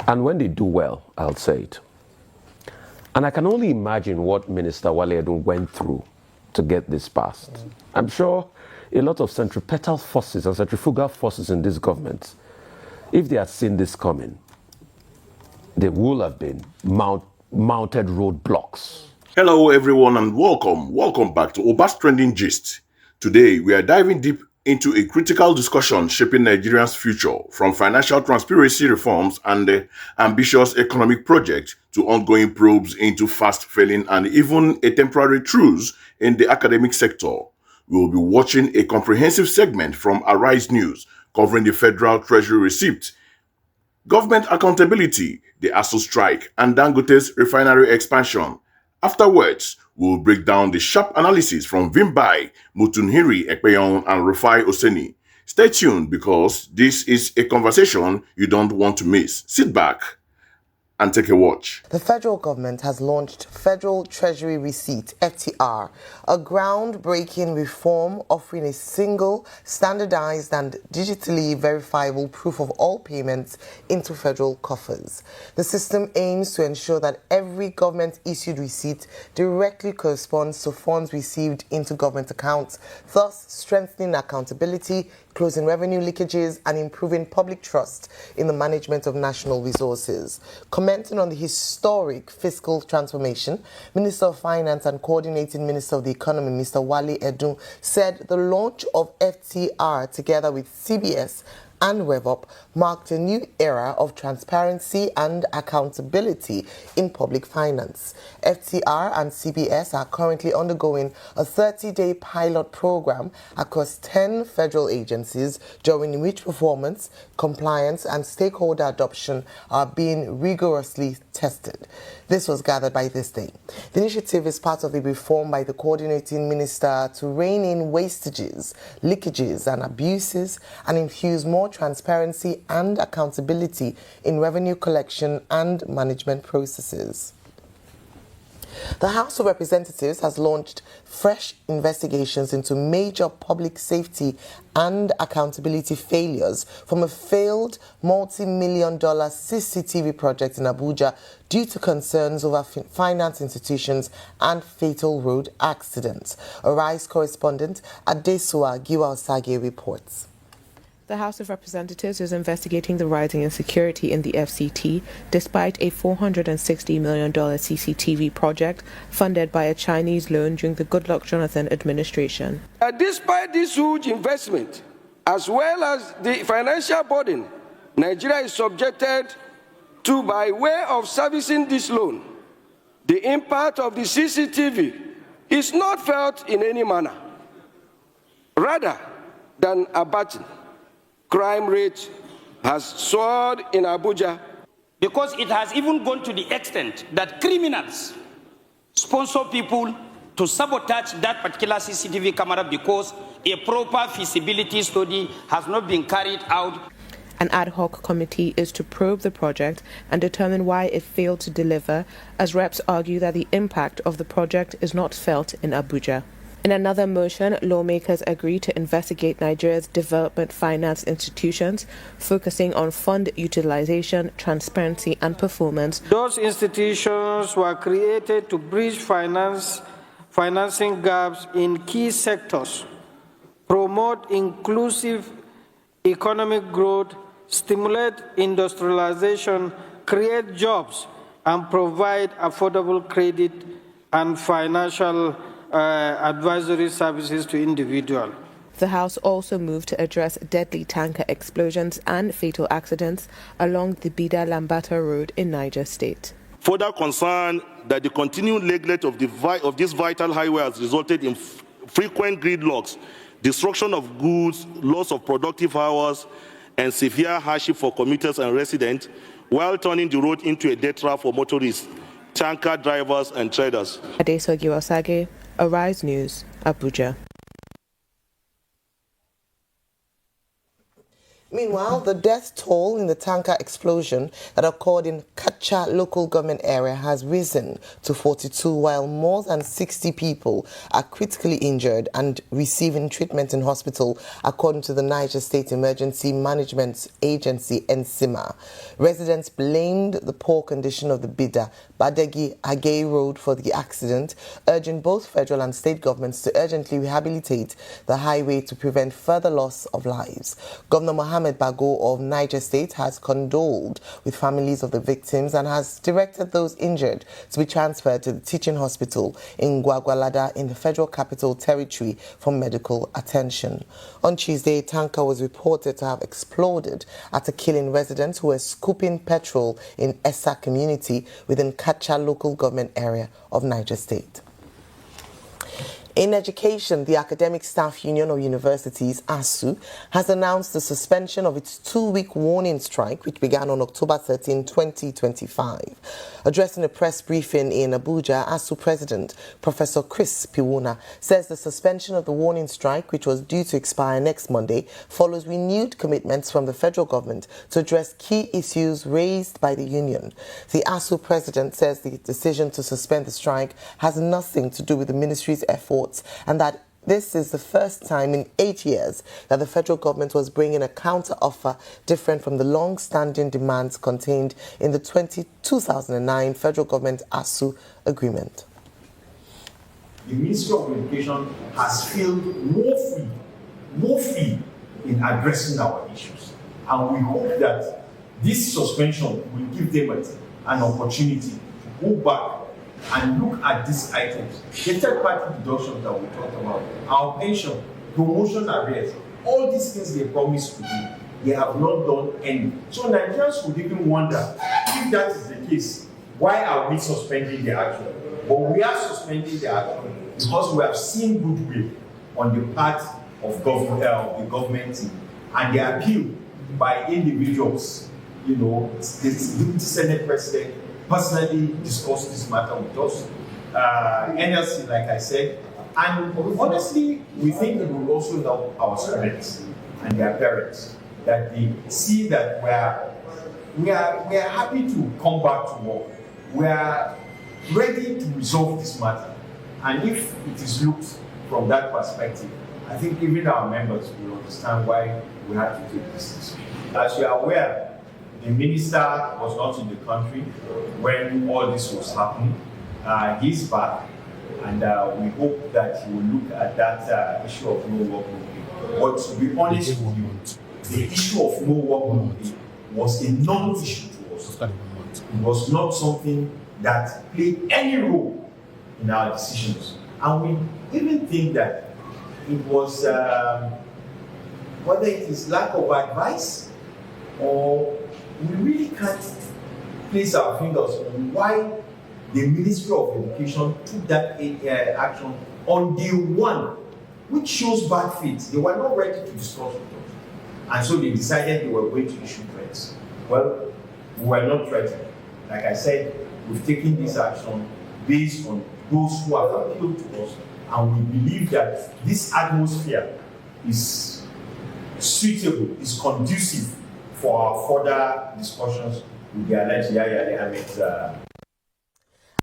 And when they do well, I'll say it. And I can only imagine what Minister Wale Edun went through to get this passed. I'm sure a lot of centripetal forces and centrifugal forces in this government, if they had seen this coming, they would have been mounted roadblocks. Hello everyone and welcome back to Obas Trending Gist. Today we are diving deep into a critical discussion shaping Nigeria's future, from financial transparency reforms and the ambitious economic project to ongoing probes into fast-failing and even a temporary truce in the academic sector. We will be watching a comprehensive segment from Arise News covering the Federal Treasury Receipt, government accountability, the ASUU strike, and Dangote's refinery expansion. Afterwards, we will break down the sharp analysis from Vimbai, Mutunhiri Ekpeyon, and Rufai Oseni. Stay tuned because this is a conversation you don't want to miss. Sit back and take a watch. The federal government has launched Federal Treasury Receipt, FTR, a groundbreaking reform offering a single, standardized and digitally verifiable proof of all payments into federal coffers. The system aims to ensure that every government-issued receipt directly corresponds to funds received into government accounts, thus strengthening accountability, closing revenue leakages, and improving public trust in the management of national resources. Commenting on the historic fiscal transformation, Minister of Finance and Coordinating Minister of the Economy, Mr. Wale Edun, said the launch of FTR together with CBS and RevUp marked a new era of transparency and accountability in public finance. FTR and CBS are currently undergoing a 30-day pilot program across 10 federal agencies, during which performance, compliance, and stakeholder adoption are being rigorously tested. This was gathered by this day. The initiative is part of a reform by the coordinating minister to rein in wastages, leakages, and abuses, and infuse more transparency and accountability in revenue collection and management processes. The House of Representatives has launched fresh investigations into major public safety and accountability failures from a failed multi-million-dollar CCTV project in Abuja due to concerns over finance institutions and fatal road accidents. Arise correspondent Adesua Giwa-Osage reports. The House of Representatives is investigating the rising insecurity in the FCT despite a $460 million CCTV project funded by a Chinese loan during the Goodluck Jonathan administration. Despite this huge investment, as well as the financial burden Nigeria is subjected to by way of servicing this loan, the impact of the CCTV is not felt in any manner. Rather than abating, crime rate has soared in Abuja, because it has even gone to the extent that criminals sponsor people to sabotage that particular CCTV camera because a proper feasibility study has not been carried out. An ad hoc committee is to probe the project and determine why it failed to deliver, as reps argue that the impact of the project is not felt in Abuja. In another motion, lawmakers agree to investigate Nigeria's development finance institutions, focusing on fund utilization, transparency, and performance. Those institutions were created to bridge financing gaps in key sectors, promote inclusive economic growth, stimulate industrialization, create jobs, and provide affordable credit and financial advisory services to individuals. The House also moved to address deadly tanker explosions and fatal accidents along the Bida-Lambata Road in Niger State. Further concern that the continued neglect of this vital highway has resulted in frequent gridlocks, destruction of goods, loss of productive hours, and severe hardship for commuters and residents, while turning the road into a death trap for motorists, tanker drivers, and traders. Adesua Giwa-Osage, Arise News, Abuja. Meanwhile, the death toll in the tanker explosion that occurred in Kacha local government area has risen to 42, while more than 60 people are critically injured and receiving treatment in hospital, according to the Niger State Emergency Management Agency, NSIMA. Residents blamed the poor condition of the Bida Badegi Agay Road for the accident, urging both federal and state governments to urgently rehabilitate the highway to prevent further loss of lives. Governor Mohammed Bago of Niger State has condoled with families of the victims and has directed those injured to be transferred to the teaching hospital in Gwagwalada in the Federal Capital Territory for medical attention. On Tuesday, a tanker was reported to have exploded after killing residents who were scooping petrol in Essa community within Kacha local government area of Niger State. In education, the Academic Staff Union of Universities, ASUU, has announced the suspension of its 2-week warning strike, which began on October 13, 2025. Addressing a press briefing in Abuja, ASUU President Professor Chris Piwuna says the suspension of the warning strike, which was due to expire next Monday, follows renewed commitments from the federal government to address key issues raised by the union. The ASUU President says the decision to suspend the strike has nothing to do with the ministry's efforts, and that this is the first time in 8 years that the federal government was bringing a counter-offer different from the long-standing demands contained in the 2009 federal government ASUU agreement. The Ministry of Education has felt more free in addressing our issues. And we hope that this suspension will give them an opportunity to go back and look at these items. The third-party deductions that we talked about, our pension, promotion arrears, all these things they promised to do, they have not done any. So Nigerians would even wonder, if that is the case, why are we suspending the action? But we are suspending the action because we have seen goodwill on the part of the government team, and the appeal by individuals, the Deputy Senate President, personally discussed this matter with us. NLC, like I said, and honestly, we think it will also help our students and their parents, that they see that we are happy to come back to work. We are ready to resolve this matter, and if it is looked from that perspective, I think even our members will understand why we have to take this decision. As you are aware, the minister was not in the country when all this was happening. He's back, and we hope that he will look at that issue of no work no pay. But to be honest with you, the issue of no work no pay was a non-issue to us. It was not something that played any role in our decisions. And we even think that it was, whether it is lack of advice or we really can't place our fingers on why the Ministry of Education took that action on day one, which shows bad faith. They were not ready to discuss with us. And so they decided they were going to issue threats. Well, we were not threatened. Like I said, we've taken this action based on those who have appealed to us, and we believe that this atmosphere is suitable, is conducive for our further discussions with the alleged Yahya Ahmed.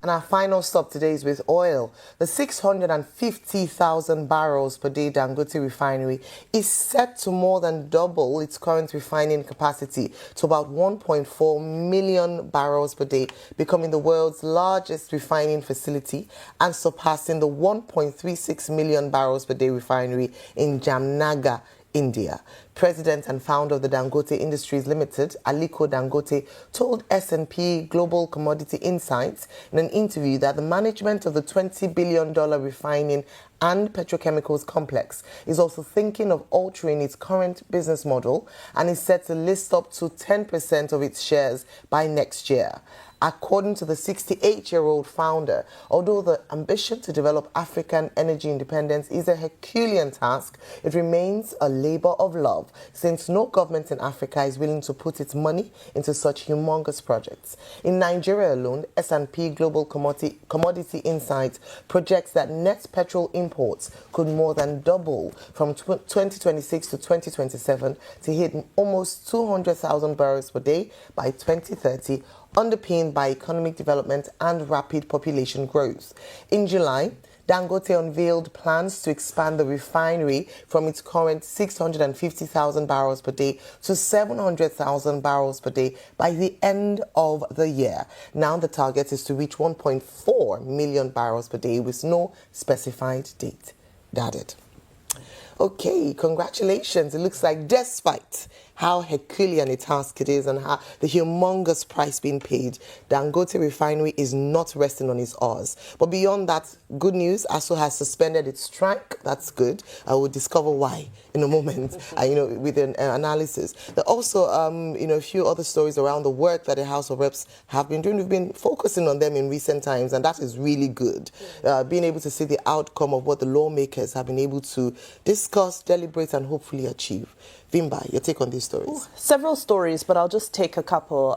And our final stop today is with oil. The 650,000 barrels per day Dangote Refinery is set to more than double its current refining capacity to about 1.4 million barrels per day, becoming the world's largest refining facility and surpassing the 1.36 million barrels per day refinery in Jamnagar, India. President and founder of the Dangote Industries Limited, Aliko Dangote, told S&P Global Commodity Insights in an interview that the management of the $20 billion refining and petrochemicals complex is also thinking of altering its current business model and is set to list up to 10% of its shares by next year. According to the 68-year-old founder, although the ambition to develop African energy independence is a Herculean task, it remains a labor of love. love, since no government in Africa is willing to put its money into such humongous projects. In Nigeria alone, S&P Global Commodity Insights projects that net petrol imports could more than double from 2026 to 2027 to hit almost 200,000 barrels per day by 2030, underpinned by economic development and rapid population growth. In July, Dangote unveiled plans to expand the refinery from its current 650,000 barrels per day to 700,000 barrels per day by the end of the year. Now the target is to reach 1.4 million barrels per day with no specified date. That's it. Okay, congratulations. It looks like despite how Herculean a task it is and how the humongous price being paid, Dangote Refinery is not resting on its oars. But beyond that, good news, ASUU has suspended its strike. That's good. I will discover why in a moment, with an analysis. There are also, a few other stories around the work that the House of Reps have been doing. We've been focusing on them in recent times, and that is really good. Being able to see the outcome of what the lawmakers have been able to discuss, deliberate, and hopefully achieve. Vimba, your take on these stories? Several stories, but I'll just take a couple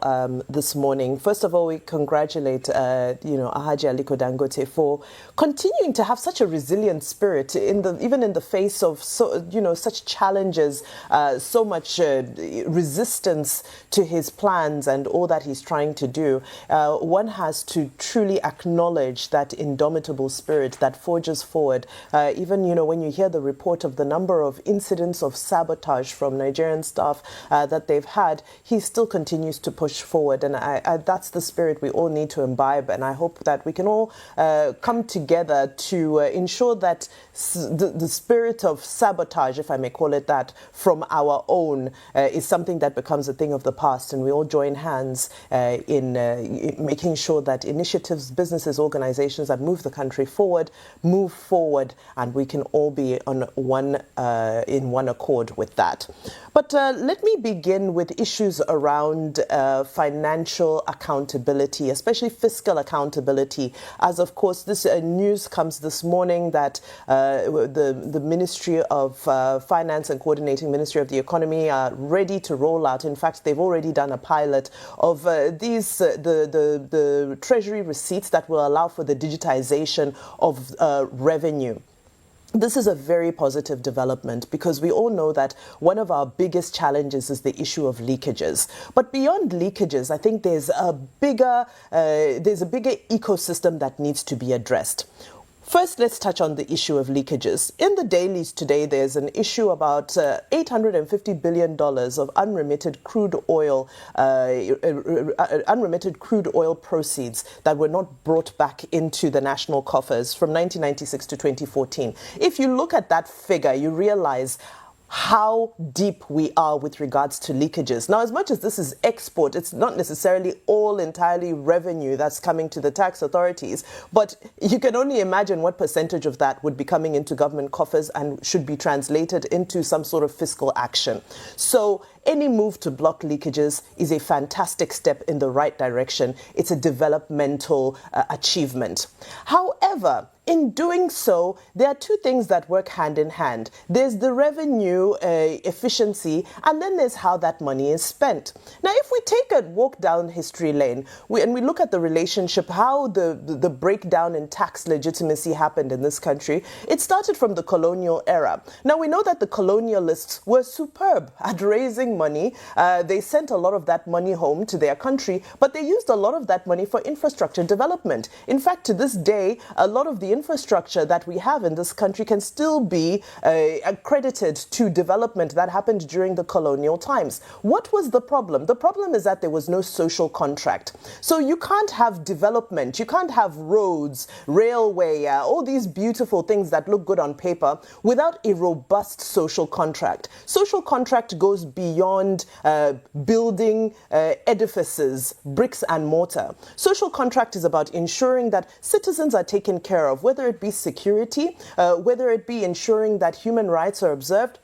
this morning. First of all, we congratulate, Alhaji Aliko Dangote for continuing to have such a resilient spirit even in the face of such challenges, so much resistance to his plans and all that he's trying to do. One has to truly acknowledge that indomitable spirit that forges forward. Even when you hear the report of the number of incidents of sabotage from Nigerian staff that they've had, he still continues to push forward, and that's the spirit we all need to imbibe. And I hope that we can all come together to ensure that the spirit of sabotage, if I may call it that, from our own is something that becomes a thing of the past, and we all join hands in making sure that initiatives, businesses, organizations that move the country forward, move forward, and we can all be on in one accord with that. But let me begin with issues around financial accountability, especially fiscal accountability, as of course this news comes this morning that the Ministry of Finance and Coordinating Ministry of the Economy are ready to roll out. In fact, they've already done a pilot of the Treasury receipts that will allow for the digitization of revenue. This is a very positive development because we all know that one of our biggest challenges is the issue of leakages. But beyond leakages, I think there's a bigger ecosystem that needs to be addressed. First, let's touch on the issue of leakages. In the dailies today, there's an issue about $850 billion of unremitted crude oil proceeds that were not brought back into the national coffers from 1996 to 2014. If you look at that figure, you realize how deep we are with regards to leakages. Now, as much as this is export, it's not necessarily all entirely revenue that's coming to the tax authorities, but you can only imagine what percentage of that would be coming into government coffers and should be translated into some sort of fiscal action. So any move to block leakages is a fantastic step in the right direction. It's a developmental achievement. However, in doing so, there are two things that work hand in hand. There's the revenue efficiency, and then there's how that money is spent. Now, if we take a walk down history lane and we look at the relationship, how the breakdown in tax legitimacy happened in this country, it started from the colonial era. Now, we know that the colonialists were superb at raising money. They sent a lot of that money home to their country, but they used a lot of that money for infrastructure development. In fact, to this day, a lot of the infrastructure that we have in this country can still be accredited to development that happened during the colonial times. What was the problem? The problem is that there was no social contract. So you can't have development, you can't have roads, railway, all these beautiful things that look good on paper without a robust social contract. Social contract goes beyond building edifices, bricks and mortar. Social contract is about ensuring that citizens are taken care of, whether it be security, whether it be ensuring that human rights are observed,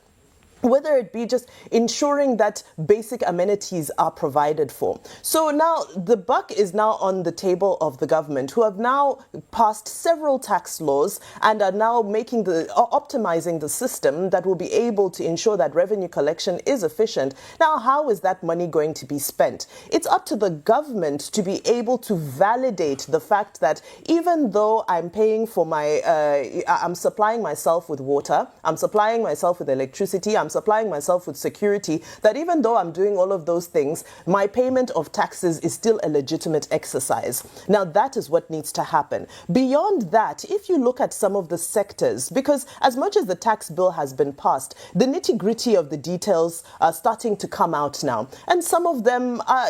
whether it be just ensuring that basic amenities are provided for. So now the buck is now on the table of the government, who have now passed several tax laws and are now optimizing the system that will be able to ensure that revenue collection is efficient. Now, how is that money going to be spent? It's up to the government to be able to validate the fact that even though I'm paying for I'm supplying myself with water, I'm supplying myself with electricity, I'm supplying myself with security, that even though I'm doing all of those things, my payment of taxes is still a legitimate exercise. Now, that is what needs to happen. Beyond that, if you look at some of the sectors, because as much as the tax bill has been passed, the nitty-gritty of the details are starting to come out now. And some of them are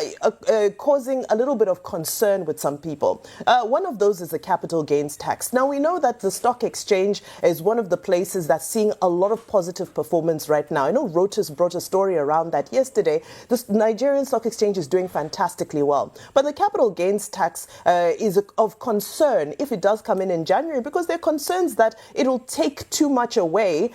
causing a little bit of concern with some people. One of those is the capital gains tax. Now, we know that the stock exchange is one of the places that's seeing a lot of positive performance right now. I know Reuters brought a story around that yesterday. The Nigerian stock exchange is doing fantastically well. But the capital gains tax is of concern if it does come in January, because there are concerns that it will take too much away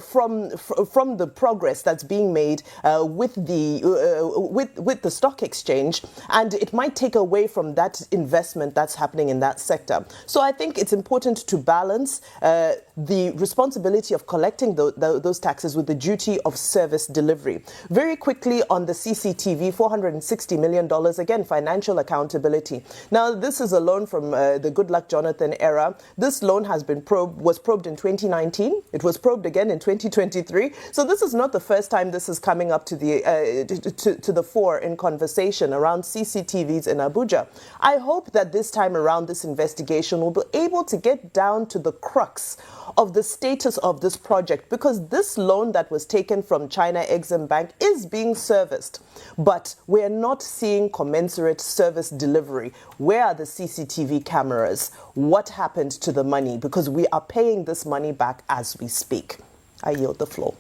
from the progress that's being made with the stock exchange, and it might take away from that investment that's happening in that sector. So I think it's important to balance the responsibility of collecting those taxes with the duty of service delivery. Very quickly on the CCTV, $460 million, again, financial accountability. Now, this is a loan from the Goodluck Jonathan era. This loan was probed in 2019. It was probed again in 2023. So this is not the first time this is coming up to the fore in conversation around CCTVs in Abuja. I hope that this time around this investigation will be able to get down to the crux of the status of this project, because this loan that was taken from China Exim Bank is being serviced, but we're not seeing commensurate service delivery. Where are the CCTV cameras? What happened to the money? Because we are paying this money back as we speak. I yield the floor.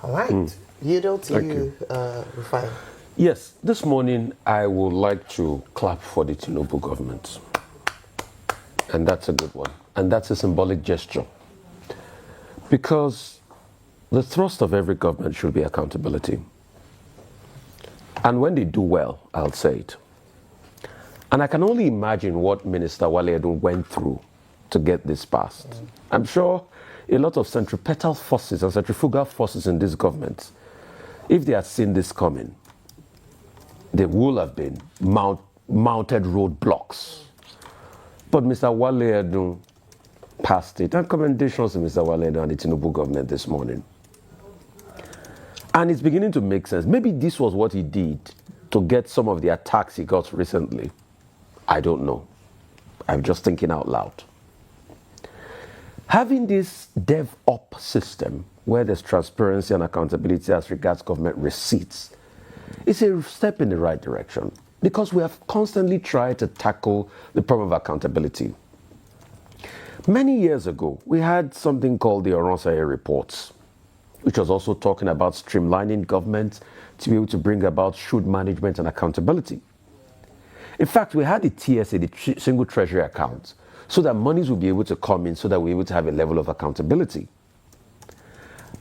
All right. Yield to you, Rufai. Yes, this morning I would like to clap for the Tinubu government. And that's a good one. And that's a symbolic gesture. Because the thrust of every government should be accountability. And when they do well, I'll say it. And I can only imagine what Minister Wale Edun went through to get this passed. I'm sure a lot of centripetal forces and centrifugal forces in this government, if they had seen this coming, they would have been mounted roadblocks. But Mr. Wale Edun passed it. And commendations to Mr. Wale Edun and the Tinubu government this morning. And it's beginning to make sense. Maybe this was what he did to get some of the attacks he got recently. I don't know. I'm just thinking out loud. Having this DevOps system where there's transparency and accountability as regards government receipts is a step in the right direction, because we have constantly tried to tackle the problem of accountability. Many years ago, we had something called the Oronsaye reports, which was also talking about streamlining government to be able to bring about shrewd management and accountability. In fact, we had the TSA, the single treasury account, so that monies will be able to come in, so that we're able to have a level of accountability.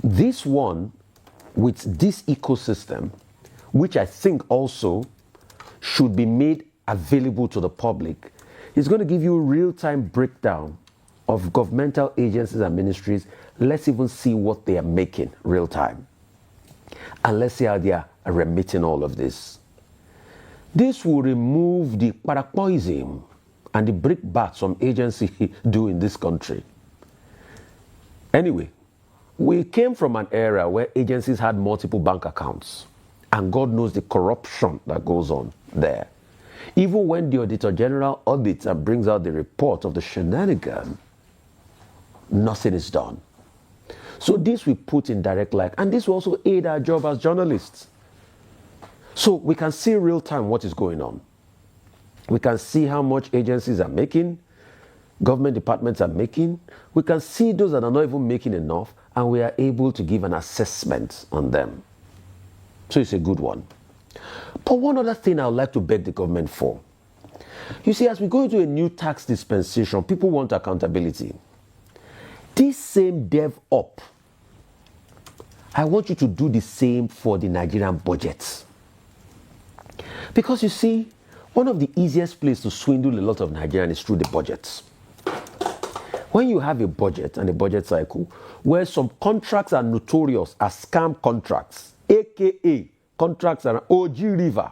This one, with this ecosystem, which I think also should be made available to the public, is going to give you a real-time breakdown of governmental agencies and ministries. Let's even see what they are making real time. And let's see how they are remitting all of this. This will remove the parapoism and the brickbats some agencies do in this country. Anyway, we came from an era where agencies had multiple bank accounts, and God knows the corruption that goes on there. Even when the Auditor General audits and brings out the report of the shenanigan, nothing is done. So this we put in direct light, and this will also aid our job as journalists. So we can see real time what is going on. We can see how much agencies are making, government departments are making. We can see those that are not even making enough, and we are able to give an assessment on them. So it's a good one. But one other thing I would like to beg the government for. You see, as we go into a new tax dispensation, people want accountability. This same DevOps I want you to do the same for the Nigerian budgets. Because you see, one of the easiest places to swindle a lot of Nigerians is through the budgets. When you have a budget and a budget cycle where some contracts are notorious as scam contracts, aka contracts are OG River,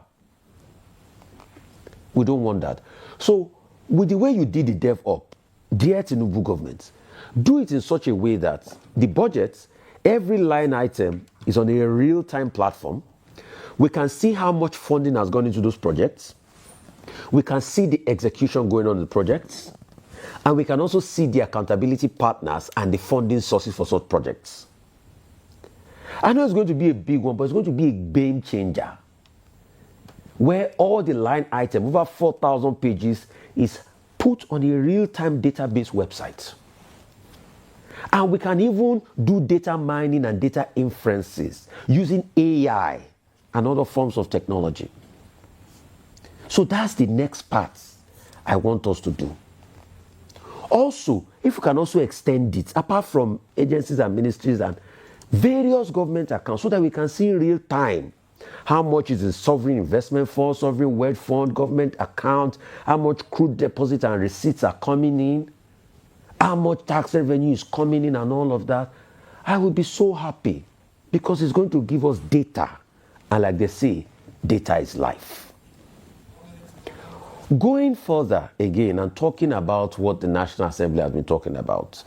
we don't want that. So, with the way you did the dev up, dear Tinubu government, do it in such a way that the budget, every line item is on a real-time platform. We can see how much funding has gone into those projects. We can see the execution going on in the projects. And we can also see the accountability partners and the funding sources for such projects. I know it's going to be a big one, but it's going to be a game changer. Where all the line item, over 4,000 pages, is put on a real-time database website. And we can even do data mining and data inferences using AI and other forms of technology. So that's the next part I want us to do. Also, if we can also extend it, apart from agencies and ministries and various government accounts, so that we can see in real time how much is in sovereign investment fund, sovereign wealth fund, government account, how much crude deposit and receipts are coming in, how much tax revenue is coming in and all of that, I will be so happy because it's going to give us data. And like they say, data is life. Going further again and talking about what the National Assembly has been talking about,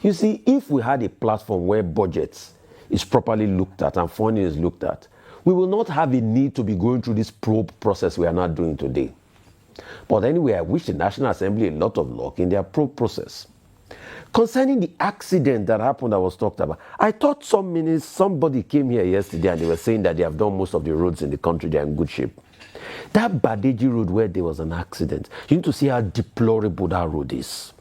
you see, if we had a platform where budgets is properly looked at and funding is looked at, we will not have a need to be going through this probe process we are not doing today. But anyway, I wish the National Assembly a lot of luck in their probe process. Concerning the accident that happened that was talked about, I thought somebody came here yesterday and they were saying that they have done most of the roads in the country, they are in good shape. That Badeji road where there was an accident, you need to see how deplorable that road is.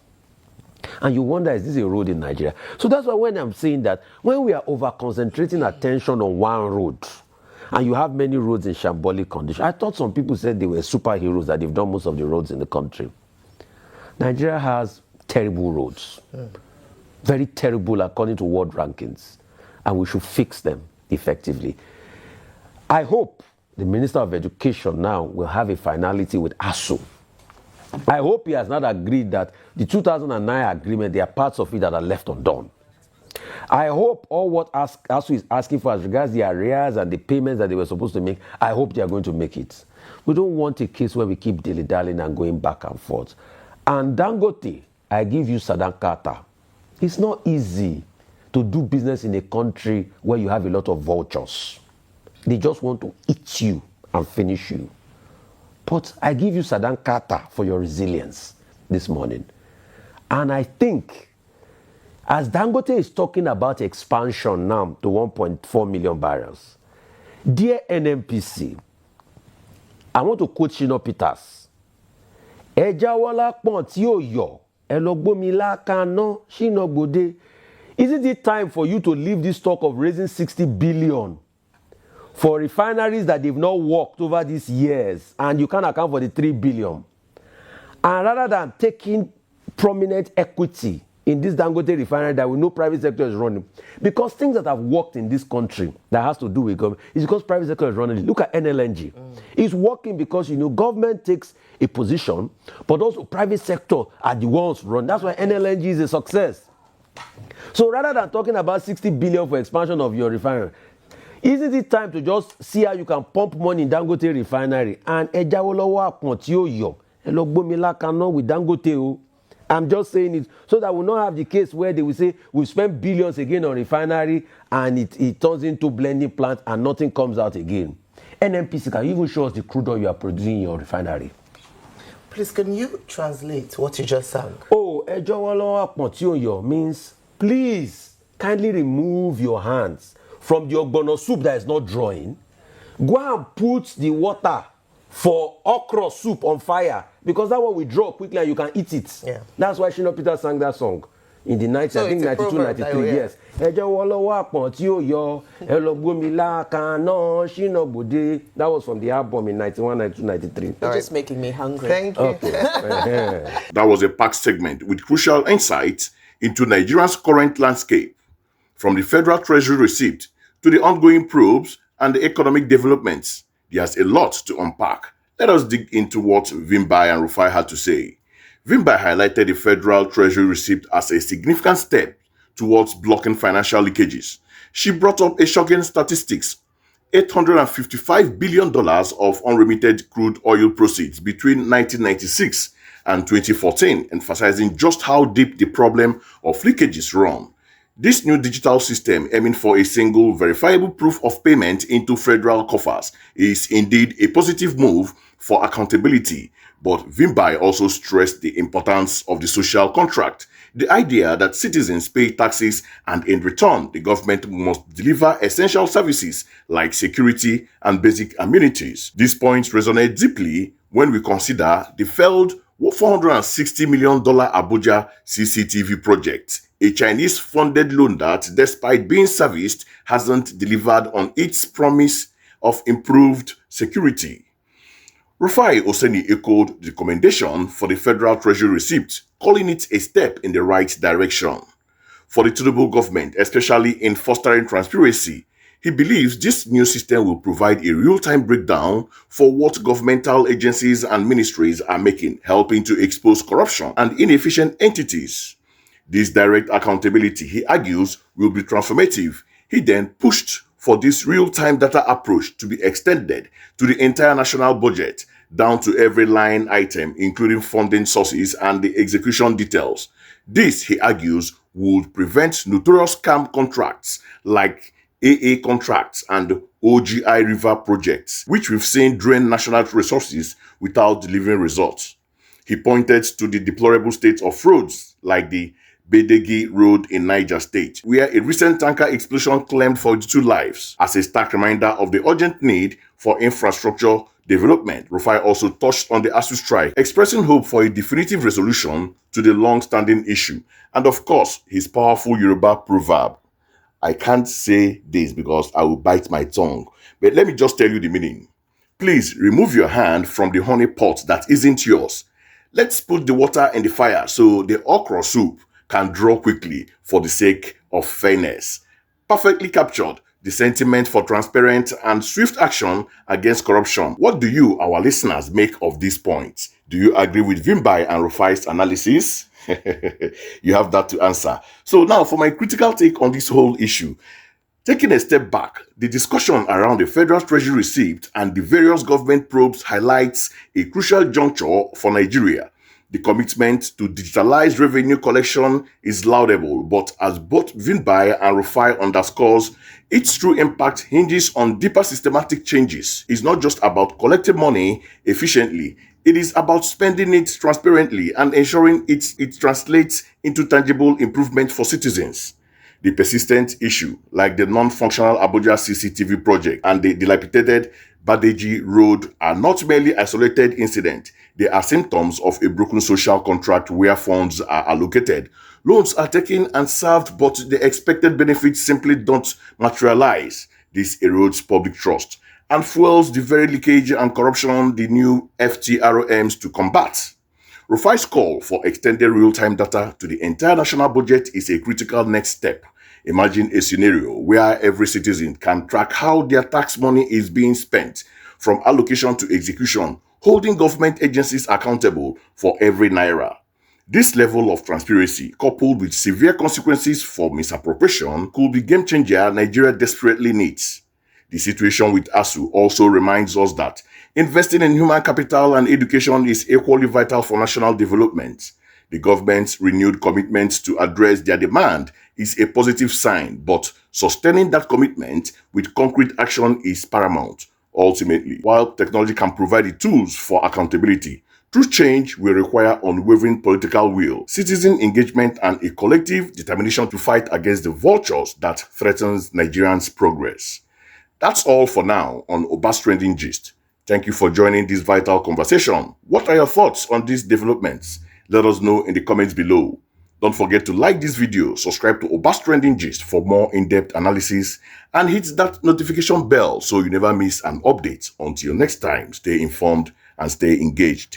And you wonder, is this a road in Nigeria? So that's why when I'm saying that, when we are over-concentrating attention on one road, and you have many roads in shambolic condition, I thought some people said they were superheroes, that they've done most of the roads in the country. Nigeria has terrible roads. Very terrible according to world rankings. And we should fix them effectively. I hope the Minister of Education now will have a finality with ASUU. I hope he has not agreed that the 2009 agreement, there are parts of it that are left undone. I hope all what ASUU is asking for as regards the arrears and the payments that they were supposed to make, I hope they are going to make it. We don't want a case where we keep dilly-dallying and going back and forth. And Dangote, I give you Sadankata. It's not easy to do business in a country where you have a lot of vultures. They just want to eat you and finish you. But I give you Sadankata for your resilience this morning. And I think, as Dangote is talking about expansion now to 1.4 million barrels, dear NNPC, I want to quote Shina Peters. Ejawala pon ti o yo, elogbomi kana Shina Bode. Isn't it time for you to leave this talk of raising 60 billion for refineries that they've not worked over these years, and you can't account for the 3 billion? And rather than taking prominent equity in this Dangote Refinery that we know private sector is running, because things that have worked in this country that has to do with government is because private sector is running it. Look at NLNG. It's working because, you know, government takes a position, but also private sector are the ones run. That's why NLNG is a success. So rather than talking about 60 billion for expansion of your refinery, isn't it time to just see how you can pump money in Dangote Refinery and Ejawolowo Aponti Oyo, Elogbomila Kano with Dangote? I'm just saying it so that we'll not have the case where they will say we spend billions again on refinery and it turns into blending plant and nothing comes out again. NNPC, can you even show us the crude oil you are producing in your refinery? Please, can you translate what you just sang? Oh, Ejawolowo Aponti Oyo means please kindly remove your hands from the ogbono soup that is not drawing. Go and put the water for okra soup on fire, because that one will draw quickly and you can eat it. Yeah. That's why Shina Peter sang that song in the 90s, I think 92, 93, yes. That was from the album in 91, 92, 93. You're just making me hungry. Thank you. Okay. That was a packed segment with crucial insights into Nigeria's current landscape. From the Federal Treasury Receipt to the ongoing probes and the economic developments. There's a lot to unpack. Let us dig into what Wimbai and Rufai had to say. Wimbai highlighted the Federal Treasury Receipt as a significant step towards blocking financial leakages. She brought up a shocking statistics: $855 billion of unremitted crude oil proceeds between 1996 and 2014, emphasizing just how deep the problem of leakages run. This new digital system, aiming for a single verifiable proof of payment into federal coffers, is indeed a positive move for accountability. But Wimbai also stressed the importance of the social contract, the idea that citizens pay taxes and in return, the government must deliver essential services like security and basic amenities. These points resonate deeply when we consider the failed $460 million Abuja CCTV project, a Chinese-funded loan that, despite being serviced, hasn't delivered on its promise of improved security. Rufai Oseni echoed the commendation for the Federal Treasury Receipt, calling it a step in the right direction. For the Tinubu government, especially in fostering transparency, he believes this new system will provide a real-time breakdown for what governmental agencies and ministries are making, helping to expose corruption and inefficient entities. This direct accountability, he argues, will be transformative. He then pushed for this real-time data approach to be extended to the entire national budget, down to every line item, including funding sources and the execution details. This, he argues, would prevent notorious scam contracts like AA contracts and OGI River projects, which we've seen drain national resources without delivering results. He pointed to the deplorable state of roads like the Bedegi Road in Niger State, where a recent tanker explosion claimed 42 lives, as a stark reminder of the urgent need for infrastructure development. Rufai also touched on the ASUU strike, expressing hope for a definitive resolution to the long-standing issue, and of course, his powerful Yoruba proverb. I can't say this because I will bite my tongue, but let me just tell you the meaning. Please remove your hand from the honey pot that isn't yours. Let's put the water in the fire so the okra soup can draw quickly for the sake of fairness. Perfectly captured the sentiment for transparent and swift action against corruption. What do you, our listeners, make of these points? Do you agree with Wimbai and Rufai's analysis? You have that to answer. So now for my critical take on this whole issue. Taking a step back, the discussion around the Federal Treasury Receipt and the various government probes highlights a crucial juncture for Nigeria. The commitment to digitalize revenue collection is laudable, but as both Wimbai and Rufai underscores, its true impact hinges on deeper systematic changes. It's not just about collecting money efficiently, it is about spending it transparently and ensuring it translates into tangible improvement for citizens. The persistent issue, like the non-functional Abuja CCTV project and the dilapidated Badeji Road, are not merely isolated incidents. They are symptoms of a broken social contract where funds are allocated, loans are taken and served, but the expected benefits simply don't materialize. This erodes public trust and fuels the very leakage and corruption the new FTRO aims to combat. Rufai's call for extended real-time data to the entire national budget is a critical next step. Imagine a scenario where every citizen can track how their tax money is being spent, from allocation to execution, holding government agencies accountable for every naira. This level of transparency, coupled with severe consequences for misappropriation, could be a game changer Nigeria desperately needs. The situation with ASUU also reminds us that investing in human capital and education is equally vital for national development. The government's renewed commitment to address their demand is a positive sign, but sustaining that commitment with concrete action is paramount. Ultimately, while technology can provide the tools for accountability, true change will require unwavering political will, citizen engagement, and a collective determination to fight against the vultures that threatens Nigerians' progress. That's all for now on Oba's Trending Gist. Thank you for joining this vital conversation. What are your thoughts on these developments? Let us know in the comments below. Don't forget to like this video, subscribe to Oba's Trending Gist for more in-depth analysis, and hit that notification bell so you never miss an update. Until next time, stay informed and stay engaged.